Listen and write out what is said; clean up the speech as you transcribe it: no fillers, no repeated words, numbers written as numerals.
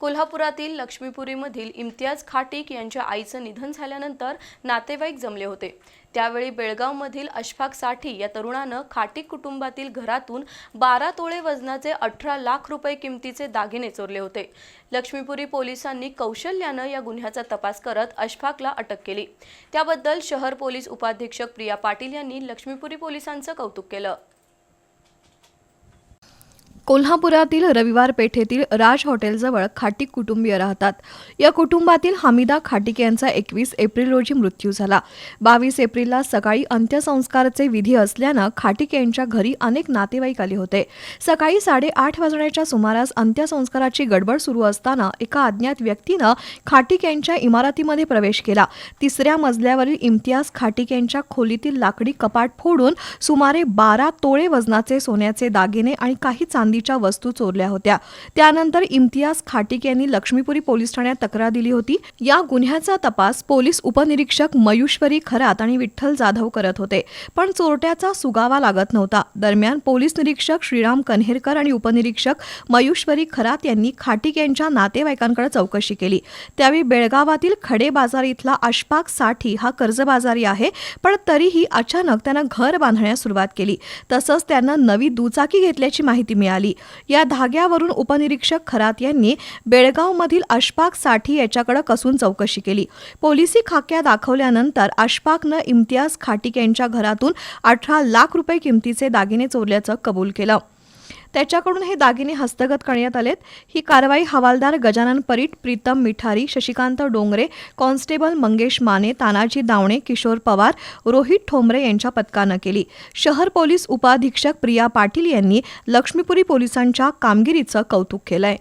कोल्हापुरातील लक्ष्मीपुरीमधील इम्तियाज खाटीक यांच्या आईचं निधन झाल्यानंतर नातेवाईक जमले होते। त्यावेळी बेळगावमधील अशफाक साठी या तरुणानं खाटीक कुटुंबातील घरातून 12 तोळे वजनाचे 18 लाख रुपये किमतीचे दागिने चोरले होते। लक्ष्मीपुरी पोलिसांनी कौशल्यानं या गुन्ह्याचा तपास करत अशफाकला अटक केली। त्याबद्दल शहर पोलीस उपाधीक्षक प्रिया पाटील यांनी लक्ष्मीपुरी पोलिसांचं कौतुक केलं। कोल्हापुरातील रविवार पेठेतील राज हॉटेलजवळ खाटीक कुटुंबीय राहतात। या कुटुंबातील हमीदा खाटीक यांचा 21 एप्रिल रोजी मृत्यू झाला। 22 एप्रिलला सकाळी अंत्यसंस्काराचे विधी असल्यानं खाटीक यांच्या घरी अनेक नातेवाईक आले होते। सकाळी 8:30 वाजण्याच्या सुमारास अंत्यसंस्काराची गडबड सुरू असताना एका अज्ञात व्यक्तीनं खाटीक यांच्या इमारतीमध्ये प्रवेश केला। 3ऱ्या मजल्यावरील इम्तियाज खाटीक यांच्या खोलीतील लाकडी कपाट फोडून सुमारे 12 तोळे वजनाचे सोन्याचे दागिने आणि काही चांदी वस्तू चोरल्या होत्या। त्यानंतर इम्तियाज खाटीक यांनी लक्ष्मीपुरी पोलीस ठाण्यात तक्रार दिली होती। या गुन्ह्याचा तपास पोलीस उपनिरीक्षक मयुश्वरी खरात आणि विठ्ठल जाधव करत होते, पण चोरट्याचा सुगावा लागत नव्हता। दरम्यान पोलीस निरीक्षक श्रीराम कन्हेरकर आणि उपनिरीक्षक मयुश्वरी खरात यांनी खाटीक यांच्या नातेवाईकांकडे चौकशी केली। त्यावेळी बेळगावातील खडे बाजार इथला अशफाक साठी हा कर्जबाजारी आहे, पण तरीही अचानक त्यानं घर बांधण्यास सुरुवात केली। तसंच त्यानं नवी दुचाकी घेतल्याची माहिती मिळाली। या धाग्यावरून उपनिरीक्षक खरात यांनी बेळगावमधील अशफाक साठी याच्याकडे कसून चौकशी केली। पोलिसी खाक्या दाखवल्यानंतर अशफाकनं इम्तियाज खाटीक यांच्या घरातून 18 लाख रुपये किमतीचे दागिने चोरल्याचं कबूल केलं। त्याच्याकडून हे दागिने हस्तगत करण्यात आलेत। ही कारवाई हवालदार गजानन परीट, प्रीतम मिठारी, शशिकांत डोंगरे, कॉन्स्टेबल मंगेश माने, तानाजी दावणे, किशोर पवार, रोहित ठोंबरे यांच्या पथकानं केली। शहर पोलीस उपाधीक्षक प्रिया पाटील यांनी लक्ष्मीपुरी पोलिसांच्या कामगिरीचं कौतुक केलंय।